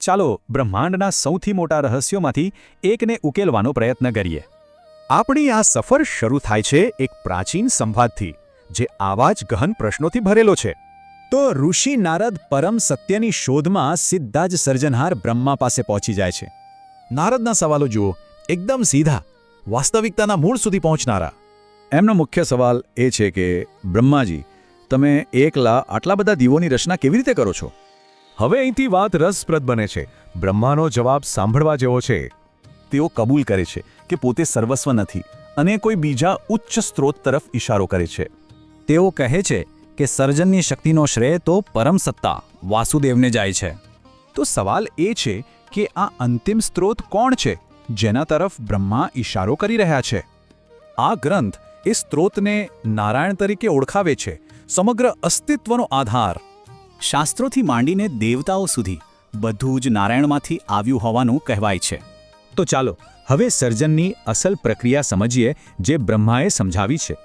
ચાલો બ્રહ્માંડના સૌથી મોટા રહસ્યોમાંથી એકને ઉકેલવાનો પ્રયત્ન કરીએ. આપણી આ સફર શરૂ થાય છે એક પ્રાચીન સંવાદથી, જે આવા જ ગહન પ્રશ્નોથી ભરેલો છે. તો ઋષિ નારદ પરમ સત્યની શોધમાં સીધા જ સર્જનહાર બ્રહ્મા પાસે પહોંચી જાય છે. નારદના સવાલો જુઓ, એકદમ સીધા, વાસ્તવિકતાના મૂળ સુધી પહોંચનારા. એમનો મુખ્ય સવાલ એ છે કે બ્રહ્માજી, તમે એકલા આટલા બધા દીવોની રચના કેવી રીતે કરો છો? હવે અહીંથી વાત રસપ્રદ બને છે. બ્રહ્માનો જવાબ સાંભળવા જેવો છે. તેઓ કબૂલ કરે છે કે પોતે સર્વસ્વ નથી અને કોઈ બીજા ઉચ્ચ સ્ત્રોત તરફ ઇશારો કરે છે. તેઓ કહે છે કે સર્જનની શક્તિનો શ્રેય તો પરમ સત્તા વાસુદેવને જાય છે. તો સવાલ એ છે કે આ અંતિમ સ્ત્રોત કોણ છે જેના તરફ બ્રહ્મા ઇશારો કરી રહ્યા છે? આ ગ્રંથ એ સ્ત્રોતને નારાયણ તરીકે ઓળખાવે છે, સમગ્ર અસ્તિત્વનો આધાર. શાસ્ત્રોથી માંડીને દેવતાઓ સુધી બધું જ નારાયણમાંથી આવ્યું હોવાનું કહેવાય છે. તો ચાલો હવે સર્જનની અસલ પ્રક્રિયા સમજીએ, જે બ્રહ્માએ સમજાવી છે.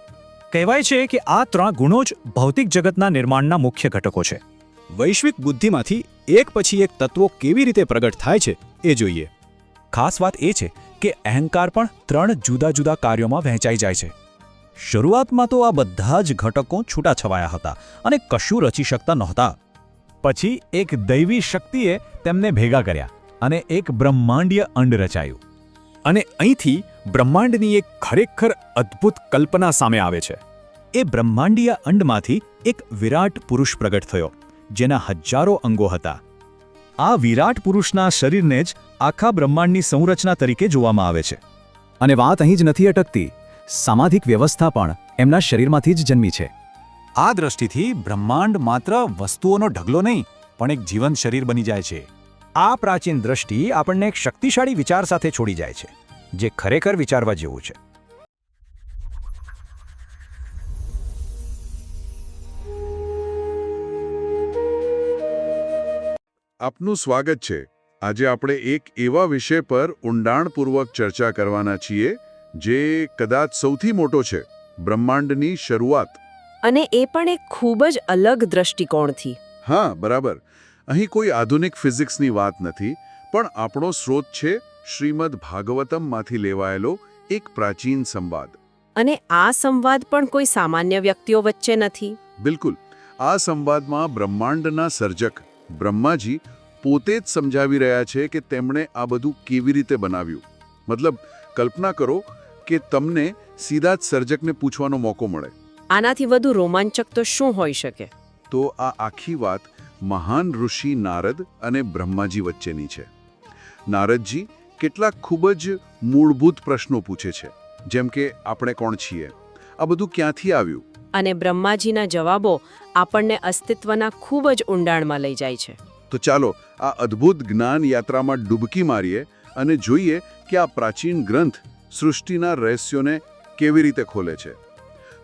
કહેવાય છે કે આ 3 ગુણો જ ભૌતિક જગતના નિર્માણના મુખ્ય ઘટકો છે. વૈશ્વિક બુદ્ધિમાંથી એક પછી એક તત્વો કેવી રીતે પ્રગટ થાય છે એ જોઈએ. ખાસ વાત એ છે કે અહંકાર પણ 3 જુદા જુદા કાર્યોમાં વહેંચાઈ જાય છે. શરૂઆતમાં તો આ બધા જ ઘટકો છૂટાછવાયા હતા અને કશું રચી શકતા નહોતા. પછી એક દૈવી શક્તિએ તેમને ભેગા કર્યા અને એક બ્રહ્માંડીય અંડ રચાયું. અને અહીંથી બ્રહ્માંડની એક ખરેખર અદ્ભુત કલ્પના સામે આવે છે. એ બ્રહ્માંડીય અંડમાંથી એક વિરાટ પુરુષ પ્રગટ થયો, જેના હજારો અંગો હતા. આ વિરાટ પુરુષના શરીરને જ આખા બ્રહ્માંડની સંરચના તરીકે જોવામાં આવે છે. અને વાત અહીં જ નથી અટકતી. સામાજિક વ્યવસ્થા પણ એમના શરીરમાંથી જ જન્મી છે. આ દ્રષ્ટિથી બ્રહ્માંડ માત્ર વસ્તુઓનો ઢગલો નહીં, પણ એક જીવંત શરીર બની જાય છે. આ પ્રાચીન દ્રષ્ટિ આપણને એક શક્તિશાળી વિચાર સાથે છોડી જાય છે, જે ખરેખર વિચારવા જેવું છે. આપનું સ્વાગત છે. આજે આપણે એક એવા વિષય પર ઊંડાણપૂર્વક ચર્ચા કરવાના છીએ જે કદાચ સૌથી મોટો છે, બ્રહ્માંડની શરૂઆત. અને એ પણ એક ખૂબ જ અલગ દ્રષ્ટિકોણથી. હા, બરાબર. અહીં કોઈ આધુનિક ફિઝિક્સની વાત નથી, પણ આપણો સ્ત્રોત છે શ્રીમદ ભાગવતમમાંથી લેવાયેલો એક પ્રાચીન સંવાદ. અને આ સંવાદ પણ કોઈ સામાન્ય વ્યક્તિઓ વચ્ચે નથી. બિલકુલ. આ સંવાદમાં બ્રહ્માંડના સર્જક બ્રહ્માજી પોતે જ સમજાવી રહ્યા છે કે તેમણે આ બધું કેવી રીતે બનાવ્યું. મતલબ, કલ્પના કરો કે તમને સીધા જ સર્જકને પૂછવાનો મોકો મળે. આનાથી વધુ રોમાંચક તો શું હોઈ શકે? તો આ આખી વાત મહાન ઋષિ નારદ અને બ્રહ્માજી વચ્ચેની છે. નારદજી કેટલાક ખૂબ જ મૂળભૂત પ્રશ્નો પૂછે છે, જેમ કે આપણે કોણ છીએ, આ બધું ક્યાંથી આવ્યું? અને બ્રહ્માજીના જવાબો આપણને અસ્તિત્વના ખૂબ જ ઊંડાણમાં લઈ જાય છે. તો ચાલો આ અદ્ભુત જ્ઞાન યાત્રામાં ડૂબકી મારીએ અને જોઈએ કે આ પ્રાચીન ગ્રંથ સૃષ્ટિના રહસ્યોને કેવી રીતે ખોલે છે.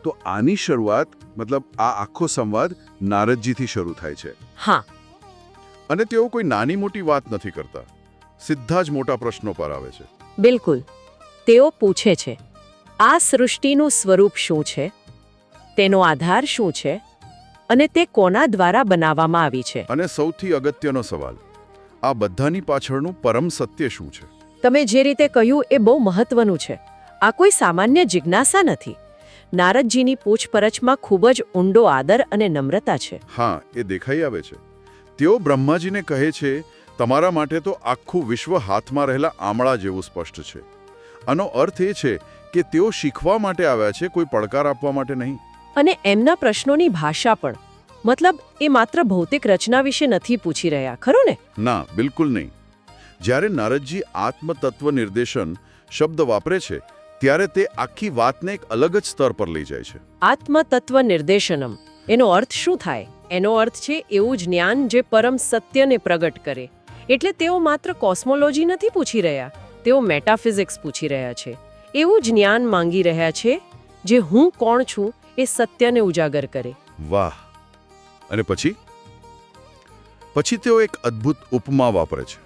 તો આની શરૂઆત, મતલબ આ આખો સંવાદ નારદજીથી શરૂ થાય છે. હા. અને તેઓ કોઈ નાની મોટી વાત નથી કરતા, સીધા જ મોટા પ્રશ્નો પર આવે છે. બિલકુલ. તેઓ પૂછે છે, આ સૃષ્ટિનું સ્વરૂપ શું છે? તેનો આધાર શું છે? અને તે કોના દ્વારા બનાવવામાં આવી છે? અને સૌથી અગત્યનો સવાલ, આ બધાની પાછળનું પરમ સત્ય શું છે? તમે જે રીતે કહ્યું એ બહુ મહત્વનું છે. આ કોઈ સામાન્ય જિજ્ઞાસા નથી. નારદજીની પૂછપરછમાં ખૂબ જ ઊંડો આદર અને નમ્રતા છે. હા, એ દેખાઈ આવે છે. તેઓ બ્રહ્માજીને કહે છે, તમારા માટે તો આખું વિશ્વ હાથમાં રહેલા આમળા જેવું સ્પષ્ટ છે. આનો અર્થ એ છે કે તેઓ શીખવા માટે આવ્યા છે, કોઈ પડકાર આપવા માટે નહીં. અને એમના પ્રશ્નોની ભાષા પણ, મતલબ એ માત્ર ભૌતિક રચના વિશે નથી પૂછી રહ્યા, ખરું ને? ના, બિલકુલ નહીં. જ્યારે નારદજી આત્મતત્વ નિર્દેશન શબ્દ વાપરે છે, ત્યારે તે આખી વાતને એક અલગ જ સ્તર પર લઈ જાય છે. આત્મતત્વ નિર્દેશનમ, એનો અર્થ શું થાય? એનો અર્થ છે એવું જ્ઞાન જે પરમ સત્યને પ્રગટ કરે. એટલે તેઓ માત્ર કોસ્મોલોજી નથી પૂછી રહ્યા, તેઓ મેટાફિઝિક્સ પૂછી રહ્યા છે. એવું જ્ઞાન માંગી રહ્યા છે જે હું કોણ છું એ સત્યને ઉજાગર કરે. વાહ! અને પછી તેઓ એક અદ્ભુત ઉપમા વાપરે છે,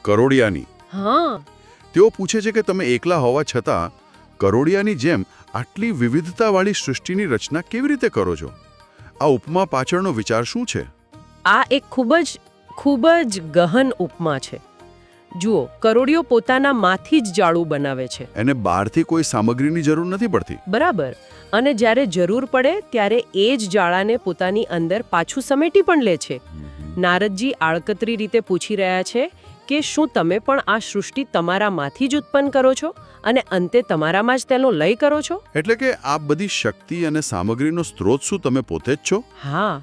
કરોડિયાની. હા. તેઓ પૂછે છે કે તમે એકલા હોવા છતાં કરોડિયાની જેમ આટલી વિવિધતાવાળી સૃષ્ટિની રચના કેવી રીતે કરો છો? આ ઉપમા પાછળનો વિચાર શું છે? આ એક ખૂબ જ ગહન ઉપમા છે. જુઓ, કરોડિયો પોતાના માંથી જ જાળું બનાવે છે, એને બહારથી કોઈ સામગ્રીની જરૂર નથી પડતી. બરાબર, અને જ્યારે જરૂર પડે ત્યારે એ જ જાળાને પોતાની અંદર પાછું સમેટી પણ લે છે. નારદજી આળકતરી રીતે પૂછી રહ્યા છે કે શું તમે પણ આ સૃષ્ટિ તમારામાંથી જ ઉત્પન્ન કરો છો અને અંતે તમારામાં જ તેનો લય કરો છો? એટલે કે આ બધી શક્તિ અને સામગ્રીનો સ્ત્રોત શું તમે પોતે જ છો? હા,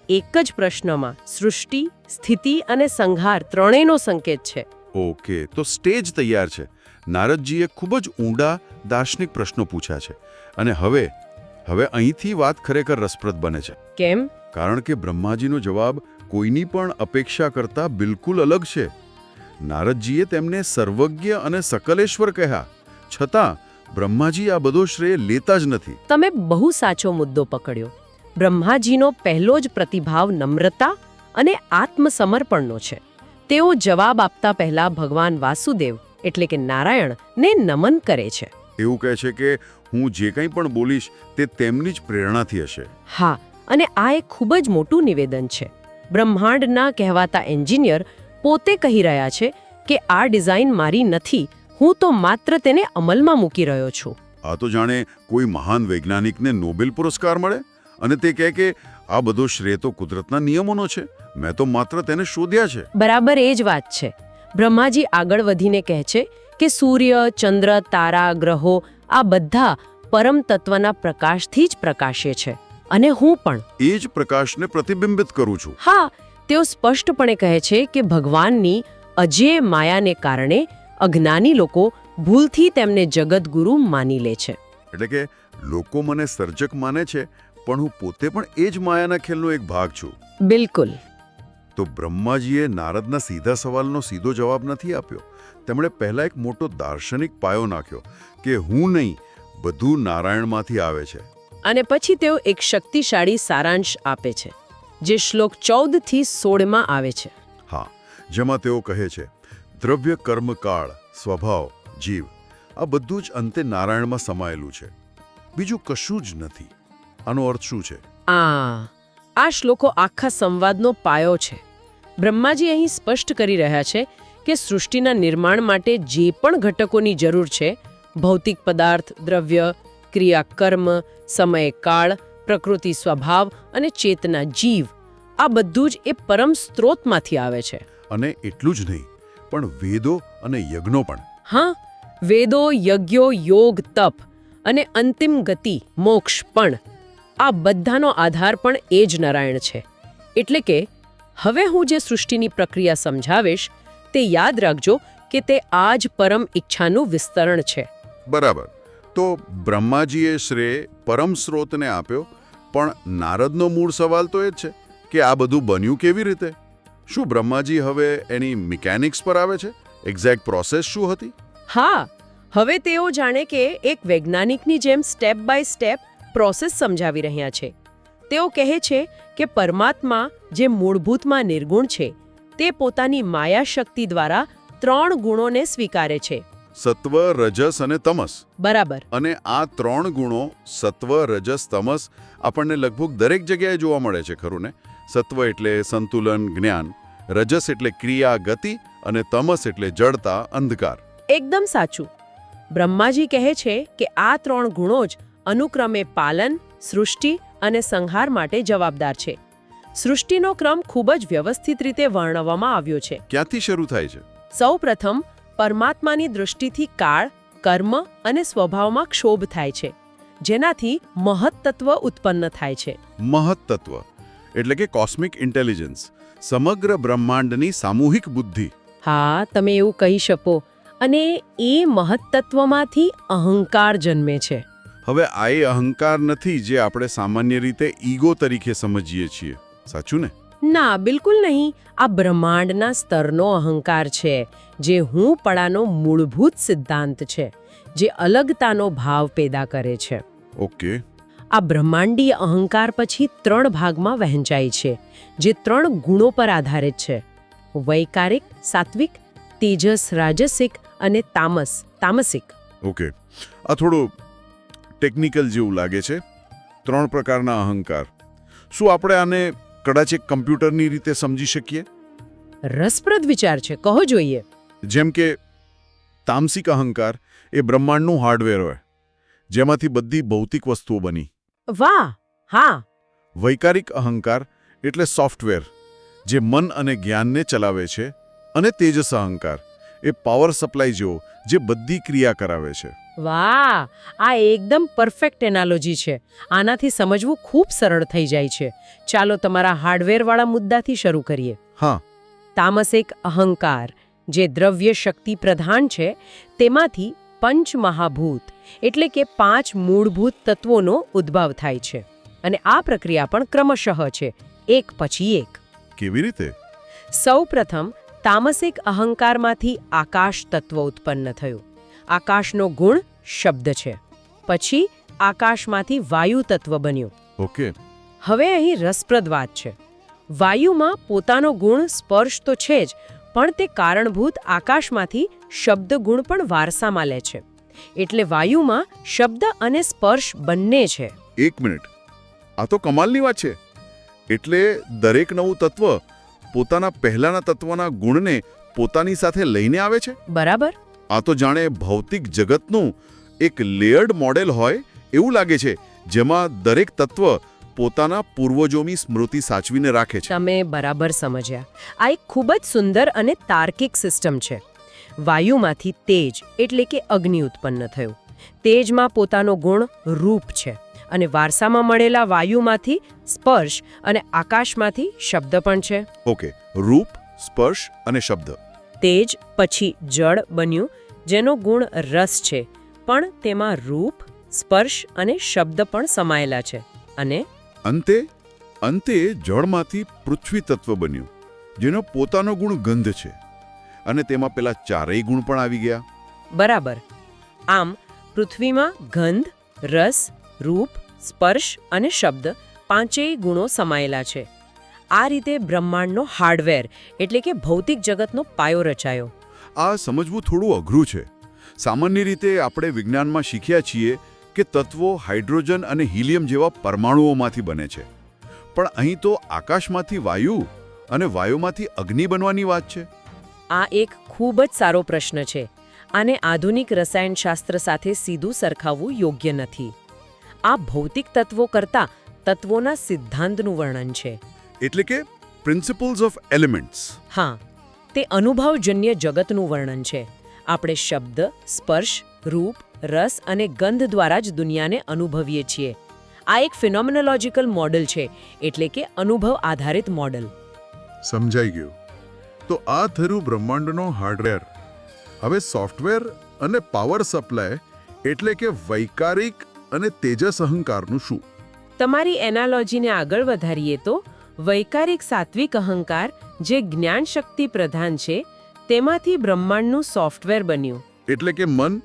એક જ પ્રશ્નમાં સૃષ્ટિ, સ્થિતિ અને સંહાર ત્રણેયનો સંકેત છે. ઓકે, તો સ્ટેજ તૈયાર છે. નારદજીએ ખૂબ જ ઊંડા દાર્શનિક પ્રશ્નો પૂછ્યા છે અને હવે અહીંથી વાત ખરેખર રસપ્રદ બને છે. કેમ? કારણ કે બ્રહ્માજીનો જવાબ કોઈની પણ અપેક્ષા કરતાં બિલકુલ અલગ છે. નારદજીએ તેમને સર્વજ્ઞ અને સકલેશ્વર કહ્યા, છતાં બ્રહ્માજી આ બધો શ્રેય લેતા જ નથી. તમે બહુ સાચો મુદ્દો પકડ્યો. બ્રહ્માજીનો પહેલો જ પ્રતિભાવ નમ્રતા અને આત્મસમર્પણનો છે. તેઓ જવાબ આપતા પહેલા ભગવાન વાસુદેવ એટલે કે નારાયણને નમન કરે છે. એવું કહે છે કે હું જે કંઈ પણ બોલીશ તે તેમની જ પ્રેરણાથી હશે. હા, અને આ એક ખૂબ જ મોટું નિવેદન છે. બ્રહ્માંડના કહેવાતા એન્જિનિયર પોતે કહી રહ્યા છે કે આ ડિઝાઇન મારી નથી, હું તો માત્ર તેને અમલમાં મૂકી રહ્યો છું. આ તો જાણે કોઈ મહાન વૈજ્ઞાનિકને નોબેલ પુરસ્કાર મળે અને તે કહે કે આ બધો શ્રેય તો કુદરતના નિયમોનો છે, મેં તો માત્ર તેને શોધ્યા છે. બરાબર એ જ વાત છે. બ્રહ્માજી આગળ વધીને કહે છે કે સૂર્ય, ચંદ્ર, તારા, ગ્રહો આ બધા પરમ તત્વના પ્રકાશથી જ પ્રકાશે છે અને હું પણ એ જ પ્રકાશને પ્રતિબિંબિત કરું છું. હા, તેઓ સ્પષ્ટપણે કહે છે કે ભગવાનની અજેય માયાને કારણે અજ્ઞાની લોકો ભૂલથી તેમને જગતગુરુ માની લે છે. એટલે કે લોકો મને સર્જક માને છે પણ હું પોતે પણ એ જ માયાના ખેલનો એક ભાગ છું. બિલકુલ. તો બ્રહ્માજીએ નારદના સીધા સવાલનો સીધો જવાબ નથી આપ્યો. તેમણે પહેલા એક મોટો દાર્શનિક પાયો નાખ્યો કે હું નહીં, બધું નારાયણમાંથી આવે છે. અને પછી તેઓ એક શક્તિશાળી સારાંશ આપે છે જે શ્લોક 14 થી 16 માં આવે છે. હા, જેમાં તેઓ કહે છે દ્રવ્ય, કર્મ, કાળ, સ્વભાવ, જીવ આ બધું જ અંતે નારાયણમાં સમાયેલું છે, બીજું કશું જ નથી. આનો અર્થ શું છે? આ શ્લોકો આખા સંવાદનો પાયો છે. બ્રહ્માજી અહીં સ્પષ્ટ કરી રહ્યા છે કે સૃષ્ટિના નિર્માણ માટે જે પણ ઘટકોની જરૂર છે, ભૌતિક પદાર્થ, દ્રવ્ય, ક્રિયા, કર્મ, સમય, કાળ, પ્રકૃતિ, સ્વભાવ અને ચેતના, જીવ આ બધું જ એ પરમ સ્ત્રોતમાંથી આવે છે. અને એટલું જ નહીં પણ વેદો અને યજ્ઞો પણ. હા, વેદો, યજ્ઞો, યોગ, તપ અને અંતિમ ગતિ, મોક્ષ પણ આ બધાનો આધાર પણ એ જ નારાયણ છે. એટલે કે હવે હું જે સૃષ્ટિની પ્રક્રિયા સમજાવીશ તે યાદ રાખજો કે તે આ જ પરમ ઈચ્છાનું વિસ્તરણ છે. બરાબર. તો બ્રહ્માજીએ શ્રેય પરમ સ્ત્રોતને આપ્યો, પણ નારદનો મૂળ સવાલ તો એ જ છે કે આ બધું બન્યું કેવી રીતે? શું બ્રહ્માજી હવે એની મિકેનિક્સ પર આવે છે? એક્ઝેક્ટ પ્રોસેસ શું હતી? હા, હવે તેઓ જાણે કે એક વૈજ્ઞાનિકની જેમ સ્ટેપ બાય સ્ટેપ પ્રોસેસ સમજાવી રહ્યા છે. તેઓ કહે છે કે પરમાત્મા જે મૂળભૂતમાં નિર્ગુણ છે તે પોતાની માયા શક્તિ દ્વારા 3 ગુણોને સ્વીકારે છે. સત્વ, રજસ અને તમસ. બરાબર. અને આ 3 ગુણો સત્વ, રજસ, તમસ આપણને લગભગ દરેક જગ્યાએ જોવા મળે છે, ખરું ને? સત્વ એટલે સંતુલન, જ્ઞાન, રજસ એટલે ક્રિયા, ગતિ અને તમસ એટલે જડતા, અંધકાર. એકદમ સાચું. બ્રહ્માજી કહે છે કે આ 3 ગુણો જ અનુક્રમે પાલન, સૃષ્ટિ અને સંહાર માટે જવાબદાર છે. સૃષ્ટિનો ક્રમ ખૂબ જ વ્યવસ્થિત રીતે વર્ણવવામાં આવ્યો છે. ક્યાંથી શરૂ થાય છે? સૌપ્રથમ પરમાત્માની દૃષ્ટિથી કાળ, કર્મ અને સ્વભાવમાં ક્ષોભ થાય છે, જેનાથી મહત્તત્વ ઉત્પન્ન થાય છે. મહત્તત્વ એટલે કે કોસ્મિક ઇન્ટેલિજન્સ, સમગ્ર બ્રહ્માંડની સામૂહિક બુદ્ધિ. હા, તમે એવું કહી શકો. અને એ મહત્તત્વમાંથી અહંકાર જન્મે છે. હવે આ એ અહંકાર નથી જે આપણે સામાન્ય રીતે ઈગો તરીકે સમજીએ છીએ, સાચું ને? ના, બિલકુલ નહીં. આ બ્રહ્માંડના સ્તરનો અહંકાર છે, જે હું પડાનો મૂળભૂત સિદ્ધાંત છે, જે અલગતાનો ભાવ પેદા કરે છે. ઓકે. આ બ્રહ્માંડીય અહંકાર પછી 3 ભાગમાં વહેંચાય છે, જે 3 ગુણો પર આધારિત છે: વૈકારિક, સાત્વિક, તેજસ, રાજસિક અને તામસિક. ઓકે, આ થોડું ટેકનિકલ જેવું લાગે છે. 3 પ્રકારના અહંકાર. શું આપણે આને કદાચ એક કમ્પ્યુટરની રીતે સમજી શકીએ? રસપ્રદ વિચાર છે, કહો જોઈએ. જેમ કે તામસિક અહંકાર એ બ્રહ્માંડનું હાર્ડવેર હોય, જેમાંથી બધી ભૌતિક વસ્તુઓ બની. વાહ, હા. વૈકારિક અહંકાર એટલે સોફ્ટવેર, જે મન અને જ્ઞાનને ચલાવે છે. અને તેજસ અહંકાર એ પાવર સપ્લાય જેવો, જે બધી ક્રિયા કરાવે છે. વાહ, આ એકદમ પરફેક્ટ એનાલોજી છે. આનાથી સમજવું ખૂબ સરળ થઈ જાય છે. ચાલો તમારા હાર્ડવેરવાળા મુદ્દાથી શરૂ કરીએ. હા, તામસિક અહંકાર જે દ્રવ્ય શક્તિ પ્રધાન છે, તેમાંથી પંચ મહાભૂત એટલે કે 5 મૂળભૂત તત્વોનો ઉદ્ભવ થાય છે. અને આ પ્રક્રિયા પણ ક્રમશઃ છે, એક પછી એક. કેવી રીતે? સૌપ્રથમ તામસિક અહંકારમાંથી આકાશ તત્વ ઉત્પન્ન થયું. આકાશનો ગુણ શબ્દ છે. પછી આકાશમાંથી વાયુ તત્વ બન્યું. ઓકે. હવે અહીં રસપ્રદ વાત છે. વાયુમાં પોતાનો ગુણ સ્પર્શ તો છે જ, પણ તે કારણભૂત આકાશમાંથી શબ્દ ગુણ પણ વારસામાં લે છે. એટલે વાયુમાં શબ્દ અને સ્પર્શ બંને છે. 1 મિનિટ, આ તો કમાલની વાત છે. એટલે દરેક નવું તત્વ પોતાના પહેલાના તત્વના ગુણને પોતાની સાથે લઈને આવે છે. બરાબર. આ તો જાણે ભૌતિક જગતનું એક લેયર્ડ મોડેલ હોય એવું લાગે છે, જેમાં દરેક તત્વ પોતાના પૂર્વજોની સ્મૃતિ સાચવીને રાખે છે. તમે બરાબર સમજ્યા. આ એક ખૂબ જ સુંદર અને તાર્કિક સિસ્ટમ છે. વાયુમાંથી તેજ એટલે કે અગ્નિ ઉત્પન્ન થયું. તેજમાં પોતાનો ગુણ રૂપ છે, અને વારસામાં મળેલા વાયુમાંથી સ્પર્શ અને આકાશમાંથી શબ્દ પણ છે. ઓકે, રૂપ, સ્પર્શ અને શબ્દ. તેજ પછી જળ બન્યું, જેનો ગુણ રસ છે, પણ તેમાં રૂપ, સ્પર્શ અને શબ્દ પણ સમાયેલા છે. અને અંતે જળમાંથી પૃથ્વી તત્વ બન્યું, જેનો પોતાનો ગુણ ગંધ છે, અને તેમાં પેલા ચારેય ગુણ પણ આવી ગયા. બરાબર. આમ પૃથ્વીમાં ગંધ, રસ, રૂપ, સ્પર્શ અને શબ્દ પાંચેય ગુણો સમાયેલા છે. આ રીતે બ્રહ્માંડનો હાર્ડવેર એટલે કે ભૌતિક જગતનો પાયો રચાયો. આ સમજવું થોડું અઘરું છે. સામાન્ય રીતે આપણે વિજ્ઞાનમાં શીખ્યા છીએ કે તત્વો હાઇડ્રોજન અને હિલિયમ જેવા પરમાણુઓમાંથી બને છે. પણ અહીં તો આકાશમાંથી વાયુ અને વાયુમાંથી અગ્નિ બનવાની વાત છે. આ એક ખૂબ જ સારો પ્રશ્ન છે. આને આધુનિક રસાયણશાસ્ત્ર સાથે સીધું સરખાવવું યોગ્ય નથી. આ ભૌતિક તત્વો કરતાં તત્વોના સિદ્ધાંતનું વર્ણન છે. એટલે કે પ્રિન્સિપલ્સ ઓફ એલિમેન્ટ્સ. હા, તે અનુભવજન્ય જગતનું વર્ણન છે. આપણે શબ્દ, સ્પર્શ, રૂપ, રસ અને ગંધ દ્વારા જ દુનિયાને અનુભવીએ છીએ. આ એક ફિનોમિનોલોજીકલ મોડલ છે, એટલે કે અનુભવ આધારિત મોડલ. સમજાઈ ગયું. તો આ થયું બ્રહ્માંડનો હાર્ડવેર. હવે સોફ્ટવેર અને પાવર સપ્લાય એટલે કે વૈકારિક અને તેજસ અહંકારનું શું? તમારી એનાલોજીને આગળ વધારીએ તો વૈકારિક સાત્વિક અહંકાર જે જ્ઞાન શક્તિ પ્રધાન છે, તેમાંથી બ્રહ્માંડનું સોફ્ટવેર બન્યું. એટલે કે મન.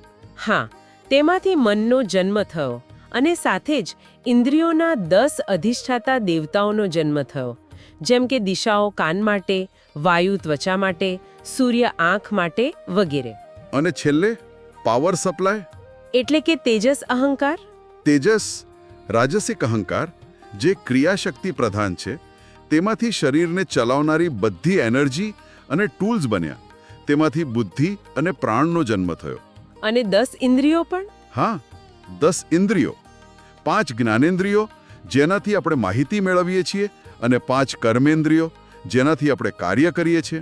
હા, તેમાંથી મનનો જન્મ થયો, અને સાથે જ ઇન્દ્રિયોના 10 અધિષ્ઠાતા દેવતાઓનો જન્મ થયો. જેમ કે દિશાઓ કાન માટે, વાયુ ત્વચા માટે, સૂર્ય આંખ માટે વગેરે. અને છેલ્લે પાવર સપ્લાય એટલે કે તેજસ અહંકાર. તેજસ રાજસિક અહંકાર જે ક્રિયાશક્તિ પ્રધાન છે, તેમાંથી શરીરને ચલાવનારી બધી એનર્જી અને ટૂલ્સ બન્યા. તેમાંથી બુદ્ધિ અને પ્રાણનો જન્મ થયો. અને 10 ઇન્દ્રિયો પણ. હા, 10 ઇન્દ્રિયો. 5 જ્ઞાનેન્દ્રિયો જેનાથી આપણે માહિતી મેળવીએ છીએ, અને 5 કર્મેન્દ્રિયો જેનાથી આપણે કાર્ય કરીએ છીએ.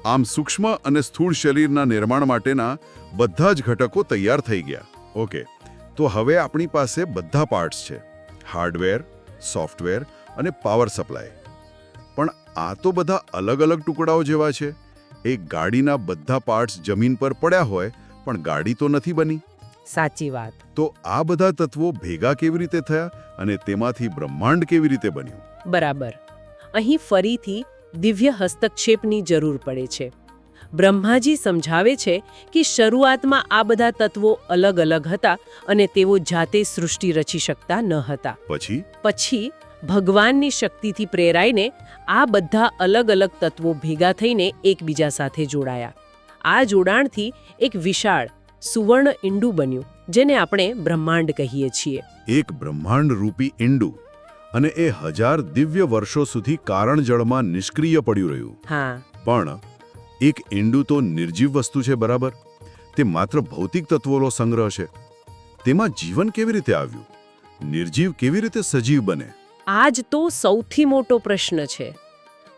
આમ સૂક્ષ્મ અને સ્થૂળ શરીરના નિર્માણ માટેના બધા જ ઘટકો તૈયાર થઈ ગયા. ઓકે, તો હવે આપણી પાસે બધા પાર્ટ્સ છે: હાર્ડવેર, સોફ્ટવેર અને પાવર સપ્લાય. પણ આ તો બધા અલગ અલગ ટુકડાઓ જેવા છે. એક ગાડીના બધા પાર્ટ્સ જમીન પર પડ્યા હોય, પણ ગાડી તો નથી બની. સાચી વાત. તો આ બધા તત્વો ભેગા કેવી રીતે થયા, અને તેમાંથી બ્રહ્માંડ કેવી રીતે બન્યું? બરાબર. અહીં ફરીથી દિવ્ય હસ્તક્ષેપની જરૂર પડે છે. બ્રહ્માજી સમજાવે છે કે શરૂઆતમાં આ બધા તત્વો અલગ અલગ હતા, અને તેઓ જાતે સૃષ્ટિ રચી શકતા ન હતા. પછી ભગવાનની શક્તિથી પ્રેરાઈને આ બધા અલગ અલગ તત્વો ભેગા થઈને એકબીજા સાથે જોડાયા. આ જોડાણથી એક વિશાળ સુવર્ણ ઈંડું બન્યું, જેને આપણે બ્રહ્માંડ કહીએ છીએ. એક બ્રહ્માંડ રૂપી ઈંડું, અને એ 1000 દિવ્ય વર્ષો સુધી કારણ જળમાં નિષ્ક્રિય પડ્યું રહ્યું. હા, પણ એક ઈંડું તો નિર્જીવ વસ્તુ છે, બરાબર? તે માત્ર ભૌતિક તત્વોનો સંગ્રહ છે. તેમાં જીવન કેવી રીતે આવ્યું? નિર્જીવ કેવી રીતે સજીવ બને? આ જ તો સૌથી મોટો પ્રશ્ન છે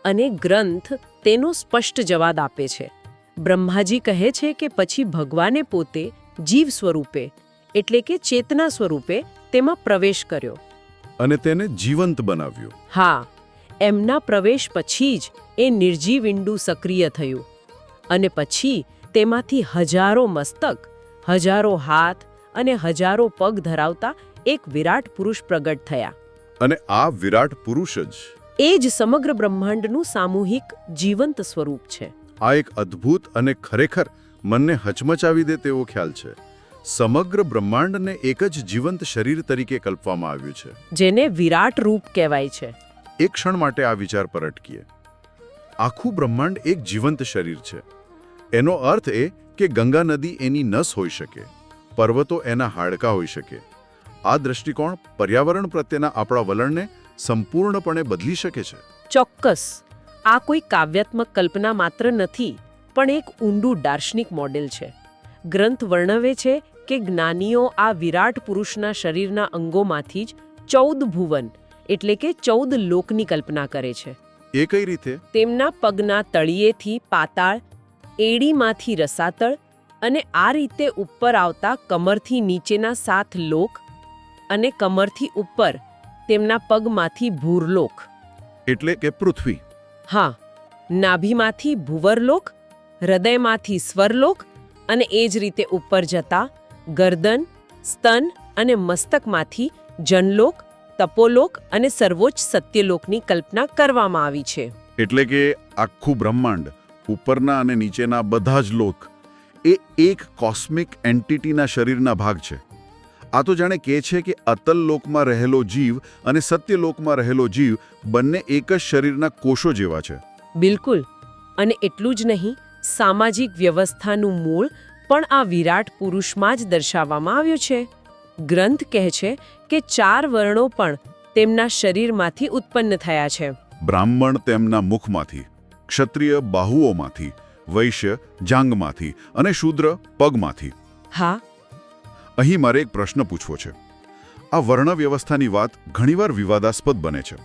અને ગ્રંથ તેનો સ્પષ્ટ જવાબ આપે છે. બ્રહ્માજી કહે છે કે પછી ભગવાને પોતે જીવ સ્વરૂપે એટલે કે ચેતના સ્વરૂપે તેમાં પ્રવેશ કર્યો અને તેને જીવંત બનાવ્યું. હા, એમના પ્રવેશ પછી જ એ નિર્જીવ ઈંડું સક્રિય થયું અને પછી તેમાંથી હજારો મસ્તક, હજારો હાથ અને હજારો પગ ધરાવતા એક વિરાટ પુરુષ પ્રગટ થયા. અને આ વિરાટ પુરુષ જ એ જ સમગ્ર બ્રહ્માંડનું સામૂહિક જીવંત સ્વરૂપ છે. આ એક અદ્ભુત અને ખરેખર મનને હચમચાવી દે તેવો ખ્યાલ છે. સમગ્ર બ્રહ્માંડને એક જ જીવંત શરીર તરીકે કલ્પવામાં આવ્યું છે. જેને વિરાટ રૂપ કહેવાય છે. એક ક્ષણ માટે આ વિચાર પર અટકીએ. આખું બ્રહ્માંડ એક જીવંત શરીર છે. એનો અર્થ એ કે ગંગા નદી એની નસ હોઈ શકે, પર્વતો એના હાડકાં હોઈ શકે. આ દૃષ્ટિકોણ પર્યાવરણ પ્રત્યેના આપણા વલણને સંપૂર્ણપણે બદલી શકે છે. ચોક્કસ. આ કોઈ કાવ્યાત્મક કલ્પના માત્ર નથી, પણ એક ઊંડું દાર્શનિક મોડેલ છે. ગ્રંથ વર્ણવે છે કે જ્ઞાનીઓ આ વિરાટ પુરુષના શરીરના અંગોમાંથી જ 14 ભુવન એટલે કે 14 લોકની કલ્પના કરે છે. એ કઈ રીતે? તેમના પગના તળિયેથી પાતાળ, એડીમાંથી રસાતળ અને આ રીતે ઉપર આવતા કમરથી નીચેના 7 લોક અને કમરથી ઉપર તેમના પગમાંથી ભૂરલોક એટલે કે પૃથ્વી. હા, નાભીમાંથી ભુવરલોક, હૃદયમાંથી સ્વરલોક અને એ જ રીતે ઉપર જતા ગરદન, સ્તન અને મસ્તકમાંથી જનલોક, તપોલોક અને સર્વોચ્ચ સત્યલોકની કલ્પના કરવામાં આવી છે. એટલે કે આખું બ્રહ્માંડ, ઉપરના અને નીચેના બધા જ લોક એ એક કોસ્મિક એન્ટિટીના શરીરના ભાગ છે. આ તો જાણે કહે છે કે અતલ લોકમાં રહેલો જીવ અને સત્યલોકમાં રહેલો જીવ બંને એક જ શરીરના કોષો જેવા છે. બિલકુલ. અને એટલું જ નહીં, સામાજિક વ્યવસ્થાનું મૂળ પણ આ વિરાટ પુરુષમાં જ દર્શાવવામાં આવ્યું છે. ગ્રંથ કહે છે કે 4 વર્ણો પણ તેમના શરીરમાંથી ઉત્પન્ન થયા છે. બ્રાહ્મણ તેમના મુખમાંથી, ક્ષત્રિય બાહુઓમાંથી, વૈશ્ય જાંગમાંથી અને શૂદ્ર પગમાંથી. હા, અહીં મારે એક પ્રશ્ન પૂછવો છે. આ વર્ણ વ્યવસ્થાની વાત ઘણીવાર વિવાદાસ્પદ બને છે.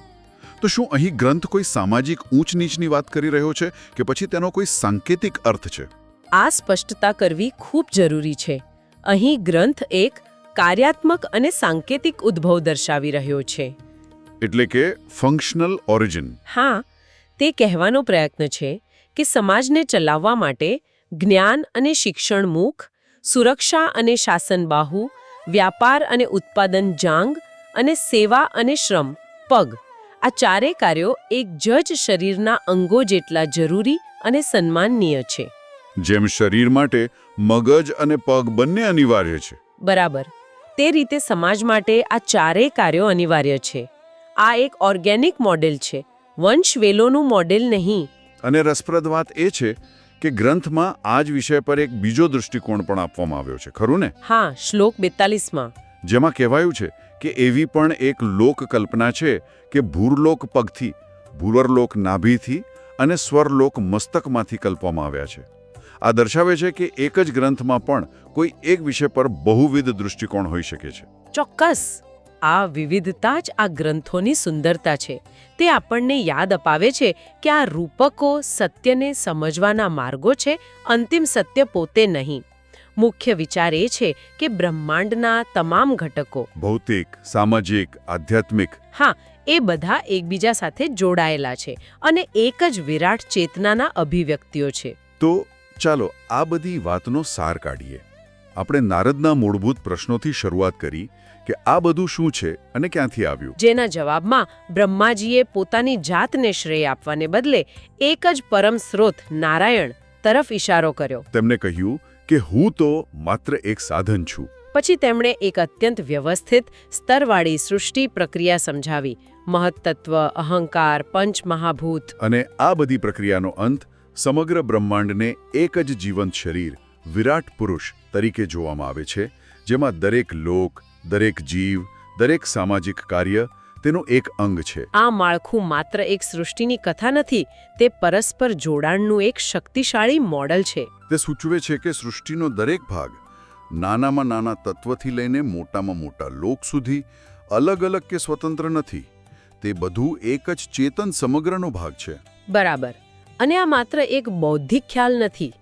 તો શું અહીં ગ્રંથ કોઈ સામાજિક ઊંચ નીચની વાત કરી રહ્યો છે કે પછી તેનો કોઈ સાંકેતિક અર્થ છે? આ સ્પષ્ટતા કરવી ખૂબ જરૂરી છે. અહીં ગ્રંથ એક કાર્યાત્મક અને સાંકેતિક ઉદ્ભવ દર્શાવી રહ્યો છે. એટલે કે ફંક્શનલ ઓરિજિન. હા, તે કહેવાનો પ્રયત્ન છે કે સમાજને ચલાવવા માટે જ્ઞાન અને શિક્ષણ મુખ, સુરક્ષા અને શાસન બાહુ, વ્યાપાર અને ઉત્પાદન જાંગ અને સેવા અને શ્રમ પગ, આ 4 કાર્યો એક જ શરીરના અંગો જેટલા જરૂરી અને સન્માનનીય છે. જેમ શરીર માટે મગજ અને પગ બંને અનિવાર્ય છે. બરાબર. તે રીતે સમાજ માટે આ 4 કાર્યો અનિવાર્ય છે. આ એક ઓર્ગેનિક મોડેલ છે, વંશવેલોનું મોડેલ નહીં. અને રસપ્રદ વાત એ છે કે ગ્રંથમાં આ જ વિષય પર એક બીજો દૃષ્ટિકોણ પણ આપવામાં આવ્યો છે, ખરું ને? હા, શ્લોક 42માં જેમાં કહેવાયું છે કે એવી પણ એક લોક કલ્પના છે કે ભૂરલોક પગથી, ભૂવરલોક નાભીથી અને સ્વરલોક મસ્તકમાંથી કલ્પવામાં આવ્યા છે. આ દર્શાવે છે કે એક જ ગ્રંથમાં પણ કોઈ એક વિષય પર બહુવિધ દૃષ્ટિકોણ હોઈ શકે છે. ચોક્કસ. આ વિવિધતા જ આ ગ્રંથોની સુંદરતા છે. તે આપણને યાદ અપાવે છે કે આ રૂપકો સત્યને સમજવાના માર્ગો છે, અંતિમ સત્ય પોતે નહીં. મુખ્ય વિચાર એ છે કે બ્રહ્માંડના તમામ ઘટકો, ભૌતિક, સામાજિક, આધ્યાત્મિક, હા, એ બધા એકબીજા સાથે જોડાયેલા છે અને એક જ વિરાટ ચેતનાના અભિવ્યક્તિઓ છે. તો ચાલો આ બધી વાતનો સાર કાઢીએ. આપણે નારદના મૂળભૂત પ્રશ્નોથી શરૂઆત કરી કે આ બધું શું છે અને ક્યાંથી આવ્યું, જેના જવાબમાં બ્રહ્માજીએ પોતાની જાતને શ્રેય આપવાને બદલે એક જ પરમ સ્રોત નારાયણ તરફ ઇશારો કર્યો. તેમને કહ્યું કે હું તો માત્ર એક સાધન છું. પછી તેમણે એક અત્યંત વ્યવસ્થિત સ્તરવાળી સૃષ્ટિ પ્રક્રિયા સમજાવી. મહત્તત્વ, અહંકાર, પંચમહાભૂત. અને આ બધી પ્રક્રિયાનો અંત સમગ્ર બ્રહ્માંડને એક જ જીવંત શરીર, વિરાટ પુરુષ તરીકે જોવામાં આવે છે, જેમાં દરેક લોક, દરેક જીવ, દરેક સામાજિક કાર્ય, તેનું એક અંગ છે. આ માળખું માત્ર એક સૃષ્ટિની કથા નથી, તે પરસ્પર જોડાણનું એક શક્તિશાળી મોડલ છે. તે સૂચવે છે કે સૃષ્ટિનો દરેક ભાગ નાનામાં નાના તત્વથી લઈને મોટામાં મોટા લોક સુધી અલગ અલગ કે સ્વતંત્ર નથી. તે બધું એક જ ચેતન સમગ્રનો ભાગ છે. બરાબર. અને આ માત્ર એક બૌદ્ધિક ખ્યાલ નથી,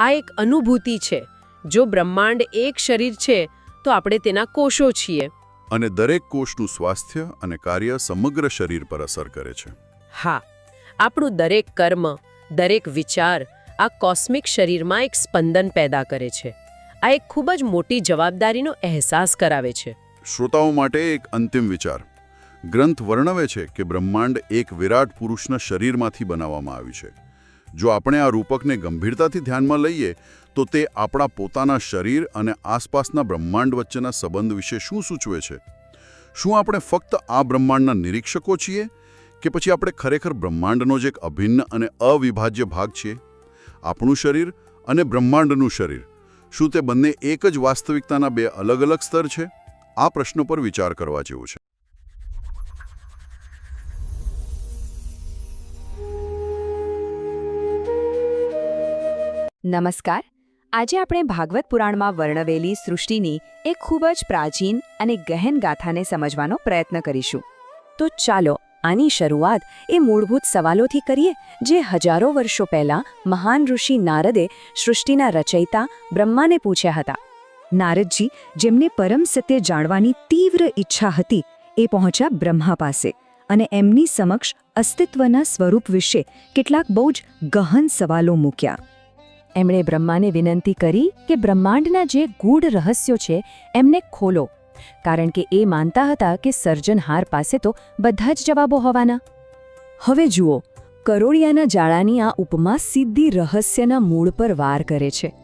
આ એક અનુભૂતિ છે. જો બ્રહ્માંડ એક શરીર છે તો આપણે તેના કોષો છીએ. અને દરેક કોષનું સ્વાસ્થ્ય અને કાર્ય સમગ્ર શરીર પર અસર કરે છે. હા, આપણું દરેક કર્મ, દરેક વિચાર આ કોસ્મિક શરીરમાં એક સ્પંદન પેદા કરે છે. આ એક ખૂબ જ મોટી જવાબદારીનો અહેસાસ કરાવે છે. શ્રોતાઓ માટે એક અંતિમ વિચાર. ગ્રંથ વર્ણવે છે કે બ્રહ્માંડ એક વિરાટ પુરુષના શરીરમાંથી બનાવવામાં આવ્યું છે. જો આપણે આ રૂપકને ગંભીરતાથી ધ્યાનમાં લઈએ તો તે આપણા પોતાના શરીર અને આસપાસના બ્રહ્માંડ વચ્ચેના સંબંધ વિશે શું સૂચવે છે? શું આપણે ફક્ત આ બ્રહ્માંડના નિરીક્ષકો છીએ કે પછી આપણે ખરેખર બ્રહ્માંડનો જ એક અભિન્ન અને અવિભાજ્ય ભાગ છીએ? આપણું શરીર અને બ્રહ્માંડનું શરીર, શું તે બંને એક જ વાસ્તવિકતાના બે અલગ અલગ સ્તર છે? આ પ્રશ્નો પર વિચાર કરવા જેવું છે. નમસ્કાર. આજે આપણે ભાગવત પુરાણમાં વર્ણવેલી સૃષ્ટિની એક ખૂબ જ પ્રાચીન અને ગહેન ગાથાને સમજવાનો પ્રયત્ન કરીશું. તો ચાલો આની શરૂઆત એ મૂળભૂત સવાલોથી કરીએ જે હજારો વર્ષો પહેલાં મહાન ઋષિ નારદે સૃષ્ટિના રચયિતા બ્રહ્માને પૂછ્યા હતા. નારદજી, જેમને પરમ સત્ય જાણવાની તીવ્ર ઈચ્છા હતી, એ પહોંચ્યા બ્રહ્મા પાસે અને એમની સમક્ષ અસ્તિત્વના સ્વરૂપ વિશે કેટલાક બહુ જ ગહન સવાલો મૂક્યા. એમણે બ્રહ્માને વિનંતી કરી કે બ્રહ્માંડના જે ગૂઢ રહસ્યો છે એમને ખોલો, કારણ કે એ માનતા હતા કે સર્જનહાર પાસે તો બધા જ જવાબો હોવાના. હવે જુઓ, કરોળિયાના જાળાની આ ઉપમા સીધી રહસ્યના મૂળ પર વાર કરે છે.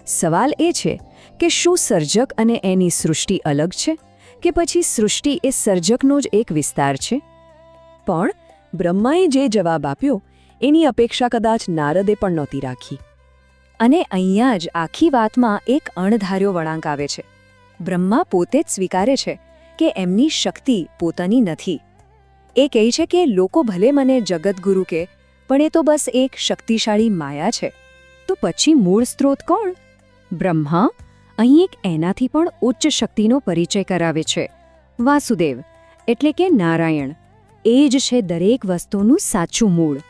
સવાલ એ છે કે શું સર્જક અને એની સૃષ્ટિ અલગ છે કે પછી સૃષ્ટિ એ સર્જકનો જ એક વિસ્તાર છે? પણ બ્રહ્માએ જે જવાબ આપ્યો એની અપેક્ષા કદાચ નારદે પણ નહોતી રાખી. અને અહીંયા જ આખી વાતમાં એક અણધાર્યો વળાંક આવે છે. બ્રહ્મા પોતે જ સ્વીકારે છે કે એમની શક્તિ પોતાની નથી. એ કહે છે કે લોકો ભલે મને જગતગુરુ કહે, પણ એ તો બસ એક શક્તિશાળી માયા છે. તો પછી મૂળ સ્ત્રોત કોણ? બ્રહ્મા અહીં એક એનાથી પણ ઉચ્ચ શક્તિનો પરિચય કરાવે છે. વાસુદેવ એટલે કે નારાયણ. એ જ છે દરેક વસ્તુનું સાચું મૂળ.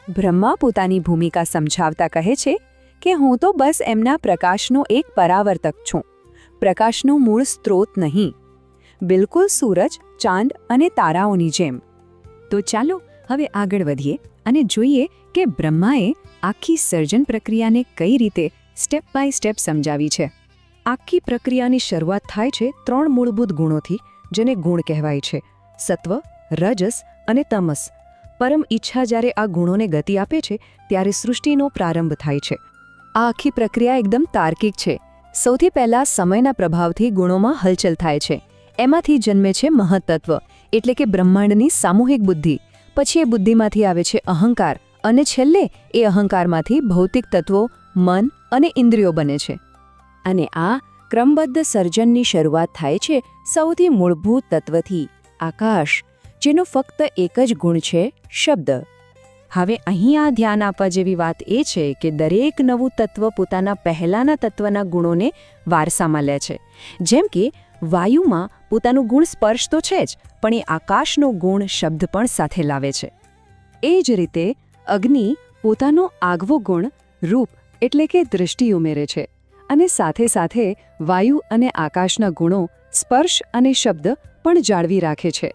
બ્રહ્મા પોતાની ભૂમિકા સમજાવતા કહે છે કે હું તો બસ એમના પ્રકાશનો એક પરાવર્તક છું, પ્રકાશનો મૂળ સ્ત્રોત નહીં. બિલકુલ સૂરજ, ચાંદ અને તારાઓની જેમ. તો ચાલો હવે આગળ વધીએ અને જોઈએ કે બ્રહ્માએ આખી સર્જન પ્રક્રિયાને કઈ રીતે સ્ટેપ બાય સ્ટેપ સમજાવી છે. આખી પ્રક્રિયાની શરૂઆત થાય છે 3 મૂળભૂત ગુણોથી, જેને ગુણ કહેવાય છે: સત્વ, રજસ અને તમસ. પરમ ઈચ્છા જ્યારે આ ગુણોને ગતિ આપે છે ત્યારે સૃષ્ટિનો પ્રારંભ થાય છે. આ આખી પ્રક્રિયા એકદમ તાર્કિક છે. સૌથી પહેલાં સમયના પ્રભાવથી ગુણોમાં હલચલ થાય છે. એમાંથી જન્મે છે મહત્તત્વ, એટલે કે બ્રહ્માંડની સામૂહિક બુદ્ધિ. પછી એ બુદ્ધિમાંથી આવે છે અહંકાર, અને છેલ્લે એ અહંકારમાંથી ભૌતિક તત્વો, મન અને ઇન્દ્રિયો બને છે. અને આ ક્રમબદ્ધ સર્જનની શરૂઆત થાય છે સૌથી મૂળભૂત તત્વથી, આકાશ, જેનો ફક્ત એક જ ગુણ છે: શબ્દ. હવે અહીં આ ધ્યાન આપવા જેવી વાત એ છે કે દરેક નવું તત્વ પોતાના પહેલાંના તત્વના ગુણોને વારસામાં લે છે. જેમ કે વાયુમાં પોતાનું ગુણ સ્પર્શ તો છે જ, પણ એ આકાશનો ગુણ શબ્દ પણ સાથે લાવે છે. એ જ રીતે અગ્નિ પોતાનો આગવો ગુણ રૂપ એટલે કે દૃષ્ટિ ઉમેરે છે, અને સાથે સાથે વાયુ અને આકાશના ગુણો સ્પર્શ અને શબ્દ પણ જાળવી રાખે છે.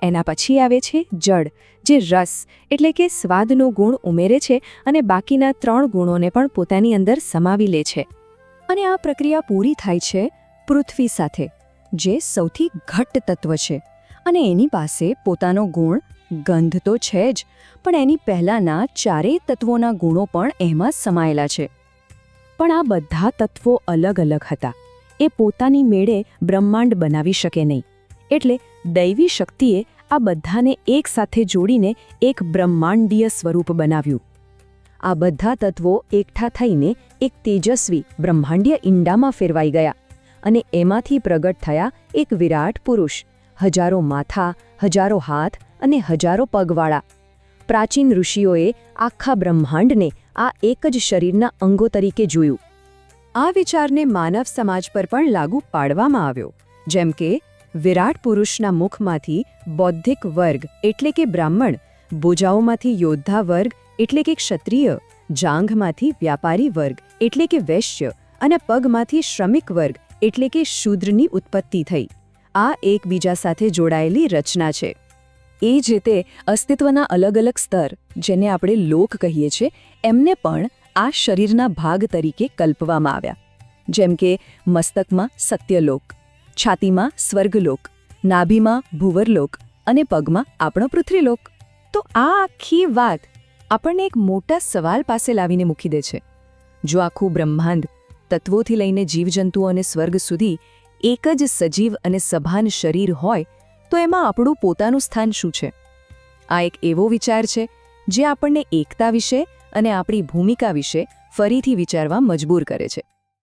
એના પછી આવે છે જળ, જે રસ એટલે કે સ્વાદનો ગુણ ઉમેરે છે અને બાકીના 3 ગુણોને પણ પોતાની અંદર સમાવી લે છે. અને આ પ્રક્રિયા પૂરી થાય છે પૃથ્વી સાથે, જે સૌથી ઘટ્ટ તત્વ છે, અને એની પાસે પોતાનો ગુણ ગંધ તો છે જ, પણ એની પહેલાંના 4 તત્વોના ગુણો પણ એમાં સમાયેલા છે. પણ આ બધા તત્વો અલગ અલગ હતા. એ પોતાની મેળે બ્રહ્માંડ બનાવી શકે નહીં. એટલે દૈવી શક્તિએ આ બધાને એક સાથે જોડીને એક બ્રહ્માંડીય સ્વરૂપ બનાવ્યું. આ બધા તત્વો એકઠા થઈને એક તેજસ્વી બ્રહ્માંડીય ઈંડામાં ફેરવાઈ ગયા, અને એમાંથી પ્રગટ થયા એક વિરાટ પુરુષ, હજારો માથા, હજારો હાથ અને હજારો પગવાળા. પ્રાચીન ઋષિઓએ આખા બ્રહ્માંડને આ એક જ શરીરના અંગો તરીકે જોયું. આ વિચારને માનવ સમાજ પર પણ લાગુ પાડવામાં આવ્યો, જેમ કે વિરાટ પુરુષના મુખમાંથી બૌદ્ધિક વર્ગ એટલે કે બ્રાહ્મણ, ભુજાઓમાંથી યોદ્ધા વર્ગ એટલે કે ક્ષત્રિય, જાંઘમાંથી વ્યાપારી વર્ગ એટલે કે વૈશ્ય અને પગમાંથી શ્રમિક વર્ગ એટલે કે શૂદ્રની ઉત્પત્તિ થઈ. આ એકબીજા સાથે જોડાયેલી રચના છે. એ જ રીતે અસ્તિત્વના અલગ અલગ સ્તર, જેને આપણે લોક કહીએ છીએ, એમને પણ આ શરીરના ભાગ તરીકે કલ્પવામાં આવ્યા. જેમ કે મસ્તકમાં સત્યલોક, છાતીમાં સ્વર્ગલોક, નાભીમાં ભુવરલોક અને પગમાં આપણો પૃથ્વીલોક. તો આ આખી વાત આપણને એક મોટા સવાલ પાસે લાવીને મૂકી દે છે. જો આખું બ્રહ્માંડ, તત્વોથી લઈને જીવજંતુઓ અને સ્વર્ગ સુધી એક જ સજીવ અને સભાન શરીર હોય, તો એમાં આપણું પોતાનું સ્થાન શું છે? આ એક એવો વિચાર છે જે આપણને એકતા વિશે અને આપણી ભૂમિકા વિશે ફરીથી વિચારવા મજબૂર કરે છે.